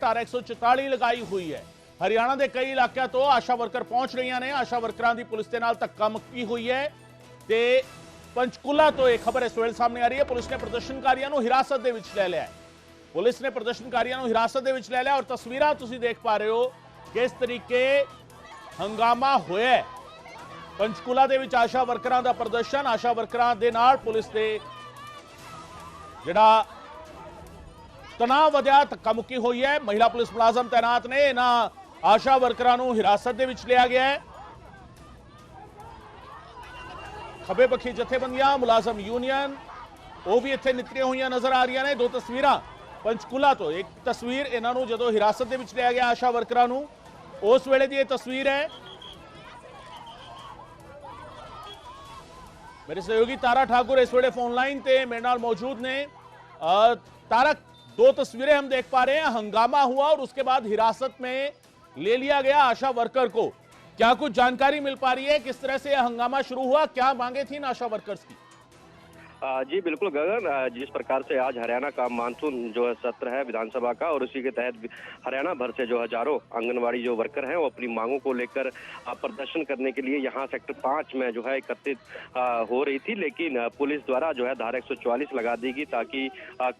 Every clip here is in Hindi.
धारा 144 लगाई हुई है। हरियाणा के कई इलाकों तो आशा वर्कर पहुंच रही ने। आशा वर्करां दी पुलिस के नाल धक्का मुक्की हुई है। ते पंचकुला तो एक खबर इस वेले सामने आ रही है। पुलिस ने प्रदर्शनकारियों को हिरासत दे विच ले लिया है। पुलिस ने प्रदर्शनकारियों को हिरासत दे विच ले लिया और तस्वीरां तुसीं देख पा रहे हो किस तरीके हंगामा होया है। पंचकुला दे विच आशा वर्करां दा प्रदर्शन, आशा वर्करां दे नाल पुलिस दे जिहड़ा तनाव वधिया, धक्का मुक्की हुई है। महिला पुलिस मुलाजम तैनात ने। इन्हां आशा वर्करां नूं हिरासत दे विच लिया गया है। खब्बे पक्षी जथेबंदियां, मुलाजम यूनियन वो भी इत्थे नितरियां हुई नजर आ रही ने। दो तस्वीरां पंचकुला तो, एक तस्वीर इन्हां नूं जदों हिरासत दे विच लिया गया आशा वर्करां नूं, उस वेले दी तस्वीर है। मेरे सहयोगी तारा ठाकुर इस वेले फोन लाइन ते मेरे नाल मौजूद ने। तारा, दो तस्वीरें हम देख पा रहे हैं। हंगामा हुआ और उसके बाद हिरासत में ले लिया गया आशा वर्कर को। क्या कुछ जानकारी मिल पा रही है किस तरह से यह हंगामा शुरू हुआ, क्या मांगे थी आशा वर्कर्स की? जी बिल्कुल गगन, जिस प्रकार से आज हरियाणा का मानसून जो है सत्र है विधानसभा का, और उसी के तहत हरियाणा भर से जो हजारों आंगनवाड़ी जो वर्कर हैं वो अपनी मांगों को लेकर प्रदर्शन करने के लिए यहाँ सेक्टर 5 में जो है एकत्रित हो रही थी। लेकिन पुलिस द्वारा जो है धारा 144 लगा दी गई ताकि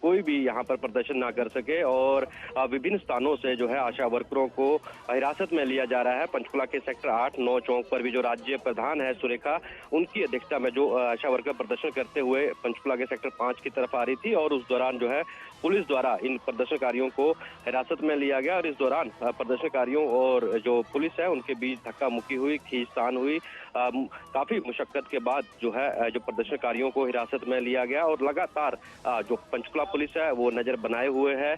कोई भी यहाँ पर प्रदर्शन ना कर सके। और विभिन्न स्थानों से जो है आशा वर्करों को हिरासत में लिया जा रहा है। पंचकुला के सेक्टर 8-9 चौक पर भी जो राज्य प्रधान है सुरेखा, उनकी अध्यक्षता में जो आशा वर्कर प्रदर्शन करते हुए पंचकुला के सेक्टर 5 की तरफ आ रही थी और उस दौरान जो है पुलिस द्वारा इन प्रदर्शनकारियों को हिरासत में लिया गया। और इस दौरान प्रदर्शनकारियों और जो पुलिस है उनके बीच धक्का मुक्की हुई, खींचतान हुई। काफी मुशक्कत के बाद जो है जो प्रदर्शनकारियों को हिरासत में लिया गया और लगातार जो पंचकुला पुलिस है वो नजर बनाए हुए है।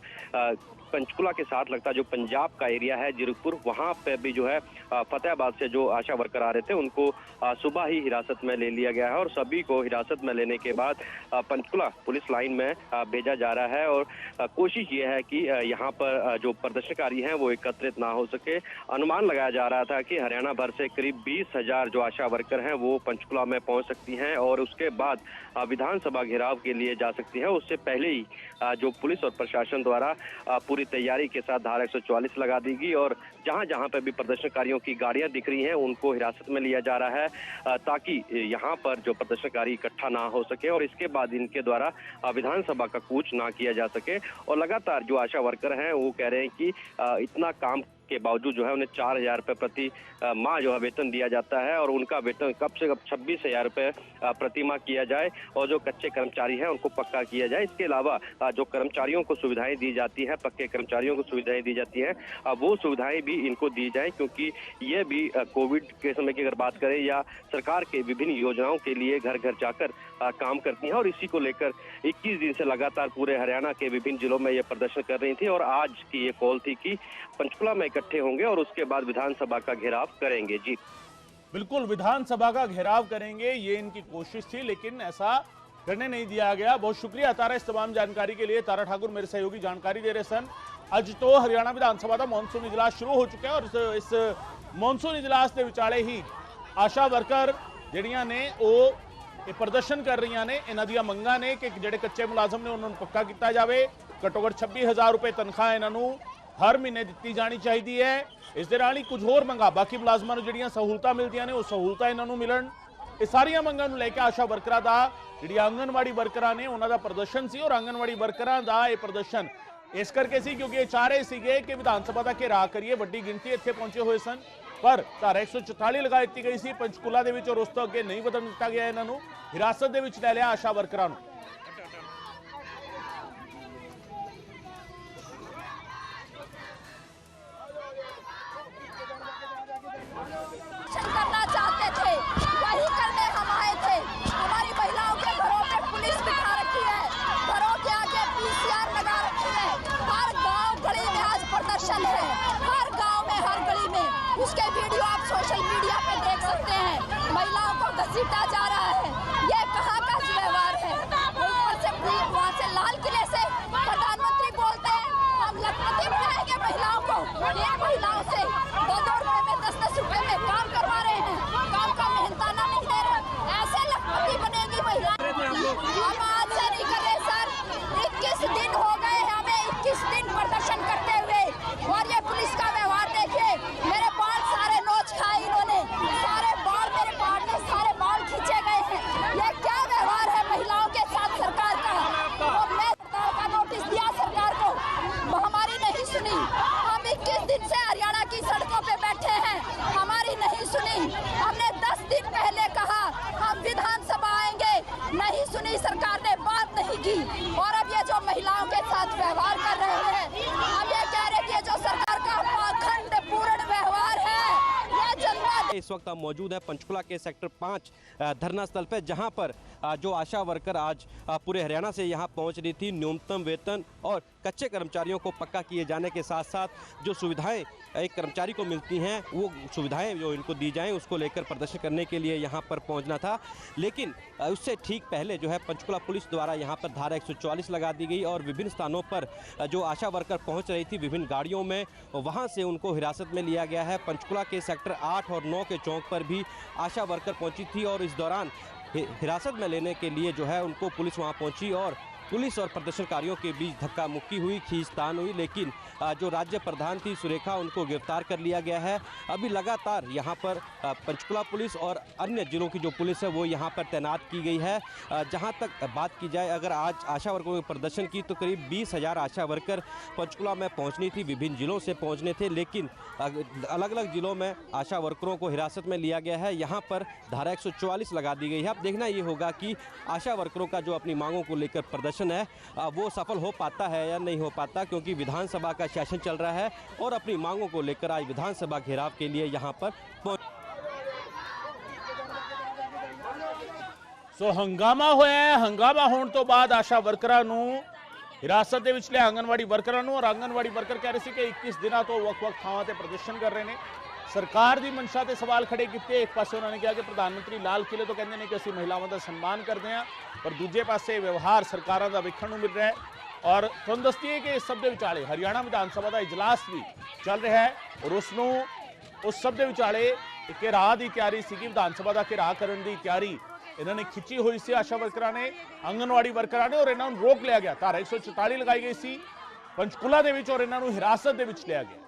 पंचकुला के साथ लगता जो पंजाब का एरिया है जीरकपुर, वहां पे भी जो है फतेहाबाद से जो आशा वर्कर आ रहे थे उनको सुबह ही हिरासत में ले लिया गया है और सभी को हिरासत में लेने के बाद पंचकुला पुलिस लाइन में भेजा जा रहा है। और कोशिश ये है कि यहाँ पर जो प्रदर्शनकारी हैं वो एकत्रित ना हो सके। अनुमान लगाया जा रहा था कि हरियाणा भर से करीब 20,000 जो आशा वर्कर हैं वो पंचकुला में पहुंच सकती हैं और उसके बाद विधानसभा घेराव के लिए जा सकती है। उससे पहले ही जो पुलिस और प्रशासन द्वारा पूरी तैयारी के साथ धारा 144 लगा दी गई और जहां जहां पे भी प्रदर्शनकारियों की गाड़ियां दिख रही हैं उनको हिरासत में लिया जा रहा है ताकि यहां पर जो प्रदर्शनकारी इकट्ठा ना हो सके और इसके बाद इनके द्वारा विधानसभा का कूच ना किया जा सके। और लगातार जो आशा वर्कर हैं वो कह रहे हैं कि इतना काम के बावजूद जो है उन्हें 4,000 रुपये प्रति माह जो है वेतन दिया जाता है और उनका वेतन कम से कम 26,000 रुपये प्रति माह किया जाए और जो कच्चे कर्मचारी हैं उनको पक्का किया जाए। इसके अलावा जो कर्मचारियों को सुविधाएं दी जाती है, पक्के कर्मचारियों को सुविधाएं दी जाती हैं, वो सुविधाएं भी इनको दी जाए क्योंकि ये भी कोविड के समय की अगर बात करें या सरकार के विभिन्न योजनाओं के लिए घर घर जाकर काम करती हैं। और इसी को लेकर 21 दिन से लगातार पूरे हरियाणा के विभिन्न जिलों में ये प्रदर्शन कर रही थी और आज की ये कॉल थी कि पंचकुला में इकट्ठे होंगे और उसके बाद विधानसभा का घेराव करेंगे। जी बिल्कुल, विधानसभा का घेराव करेंगे, ये इनकी कोशिश थी लेकिन ऐसा करने नहीं दिया गया। बहुत शुक्रिया तारा इस तमाम जानकारी के लिए। तारा ठाकुर मेरे सहयोगी जानकारी दे रहे सन। अज तो हरियाणा विधानसभा का मॉनसून इजलास शुरू हो चुका है और इस मॉनसून इजलास के विचाले ही आशा वर्कर जड़ियां ने वो ये प्रदर्शन कर रही ने। इन्हां दी मंगां ने कि जिहड़े कच्चे मुलाजम ने उन्होंने पक्का किया जाए। घट्टो घट 26,000 रुपये तनख्वाह इन्हों हर महीने दी जानी चाहिए है। इस दे नाल ही कुछ होर मंगा बाकी मुलाजमां नूं जिहड़ियां सहूलतां मिलदियां ने वो सहूलतां इन्हों मिलन। ये सारियां मंगां नूं लैके आशा वर्करां दा जिहड़ी आंगनवाड़ी वर्करां ने उन्हां दा प्रदर्शन सी और आंगनवाड़ी वर्करां दा ये प्रदर्शन इस करके सी क्योंकि ये चाह रहे सीगे कि विधानसभा का घेराव करिए। वड्डी गिनती इत्थे पहुंचे हुए सन पर धारा 144 लगा दी गई सी पंचकुला दे विच और उस तो अगे नहीं बदल दिता गया। इन्हां नूं हिरासत दे विच ले लिया आशा वर्करां नूं। करना चाहते थे वही करने हम आए थे। हमारी महिलाओं के घरों पे पुलिस बिठा रखी है, घरों के आगे PCR लगा रखी है। हर गांव गली में आज प्रदर्शन है, हर गांव में हर गली में। उसके वीडियो आप सोशल मीडिया पे देख सकते हैं। महिलाओं को घसीटा जा रहा है। ये कहाँ का व्यवहार है? ऊपर से वहाँ से लाल किले से प्रधानमंत्री बोलते हैं हम लखपति बनाएंगे महिलाओं को। ये महिलाओं से 2-2 रुपए में 10-10 रुपए में काम करवा रहे हैं, काम का मेहनताना नहीं दे रहे। ऐसे लखपति बनेगी महिला। हम आज से नहीं कर रहे सर, 21 दिन हो गए हमें, 21 दिन प्रदर्शन करते हुए। इस वक्त हम मौजूद हैं पंचकुला के सेक्टर 5 धरना स्थल पर, जहां पर जो आशा वर्कर आज पूरे हरियाणा से यहां पहुंच रही थी। न्यूनतम वेतन और कच्चे कर्मचारियों को पक्का किए जाने के साथ साथ जो सुविधाएं एक कर्मचारी को मिलती हैं वो सुविधाएं जो इनको दी जाएं उसको लेकर प्रदर्शन करने के लिए यहां पर पहुंचना था। लेकिन उससे ठीक पहले जो है पंचकुला पुलिस द्वारा यहां पर धारा 144 लगा दी गई और विभिन्न स्थानों पर जो आशा वर्कर पहुंच रही थी विभिन्न गाड़ियों में, वहां से उनको हिरासत में लिया गया है। पंचकुला के सेक्टर 8 और 9 के चौक पर भी आशा वर्कर पहुंची थी और इस दौरान हिरासत में लेने के लिए जो है उनको पुलिस वहां पहुंची और पुलिस और प्रदर्शनकारियों के बीच धक्का मुक्की हुई, खींचतान हुई, लेकिन जो राज्य प्रधान थी सुरेखा उनको गिरफ्तार कर लिया गया है। अभी लगातार यहाँ पर पंचकुला पुलिस और अन्य जिलों की जो पुलिस है वो यहाँ पर तैनात की गई है। जहाँ तक बात की जाए, अगर आज आशा वर्करों के प्रदर्शन की तो करीब 20,000 आशा वर्कर पंचकुला में पहुँचनी थी, विभिन्न जिलों से पहुँचने थे, लेकिन अलग अलग जिलों में आशा वर्करों को हिरासत में लिया गया है। यहाँ पर धारा 144 लगा दी गई है। अब देखना ये होगा कि आशा वर्करों का जो अपनी मांगों को लेकर प्रदर्शन है वो सफल हो पाता है या नहीं हो पाता, क्योंकि विधानसभा का सेशन चल रहा है और अपनी मांगों को लेकर आज विधानसभा घेराव के लिए यहां पर ਹੰਗਾਮਾ ਹੋਇਆ ਹੈ। ਹੰਗਾਮਾ ਹੋਣ ਤੋਂ ਬਾਅਦ ਆਸ਼ਾ ਵਰਕਰਾਂ ਨੂੰ ਹਿਰਾਸਤ ਦੇ ਵਿੱਚ ਲਿਆ ਆਂਗਨਵਾੜੀ ਵਰਕਰਾਂ ਨੂੰ, ਔਰ ਆਂਗਨਵਾੜੀ ਵਰਕਰ ਕਹਿ ਰਹੇ ਸੀ ਕਿ 21 ਦਿਨਾਂ ਤੋਂ ਵੱਖ-ਵੱਖ ਥਾਵਾਂ ਤੇ ਪ੍ਰਦਰਸ਼ਨ ਕਰ ਰਹੇ ਨੇ। ਸਰਕਾਰ ਦੀ ਮਨਸ਼ਾ ਤੇ ਸਵਾਲ ਖੜੇ ਕੀਤੇ। ਇੱਕ ਪਾਸੇ ਉਹਨਾਂ ਨੇ ਕਿਹਾ ਕਿ ਪ੍ਰਧਾਨ ਮੰਤਰੀ ਲਾਲ ਕਿਲੇ ਤੋਂ ਕਹਿੰਦੇ ਨੇ ਕਿ ਅਸੀਂ ਮਹਿਲਾਵਾਂ ਦਾ ਸਨਮਾਨ ਕਰਦੇ ਹਾਂ, ਪਰ ਦੂਜੇ ਪਾਸੇ ਵਿਵਹਾਰ ਸਰਕਾਰਾਂ ਦਾ ਵੇਖਣ ਨੂੰ ਮਿਲ ਰਿਹਾ ਹੈ। ਔਰ ਤੁਹਾਨੂੰ ਦੱਸਦੀਏ ਕਿ ਇਸ ਸਭ ਦੇ ਵਿਚਾਲੇ ਹਰਿਆਣਾ ਵਿਧਾਨ ਸਭਾ ਦਾ ਇਜਲਾਸ ਵੀ ਚੱਲ ਰਿਹਾ ਹੈ ਔਰ ਉਸ ਸਭ ਦੇ ਵਿਚਾਲੇ ਇੱਕ ਰਾਹ ਦੀ ਤਿਆਰੀ ਸੀਗੀ, ਵਿਧਾਨ ਸਭਾ ਦਾ ਘਿਰਾਅ ਕਰਨ ਦੀ ਤਿਆਰੀ ਇਹਨਾਂ ਨੇ ਖਿੱਚੀ ਹੋਈ ਸੀ ਆਸ਼ਾ ਵਰਕਰਾਂ ਨੇ, ਆਂਗਨਵਾੜੀ ਵਰਕਰਾਂ ਨੇ, ਔਰ ਇਹਨਾਂ ਨੂੰ ਰੋਕ ਲਿਆ ਗਿਆ। ਧਾਰਾ 144 ਲਗਾਈ ਗਈ ਸੀ ਪੰਚਕੁਲਾ ਦੇ ਵਿੱਚ ਔਰ ਇਹਨਾਂ ਨੂੰ ਹਿਰਾਸਤ ਦੇ ਵਿੱਚ ਲਿਆ ਗਿਆ।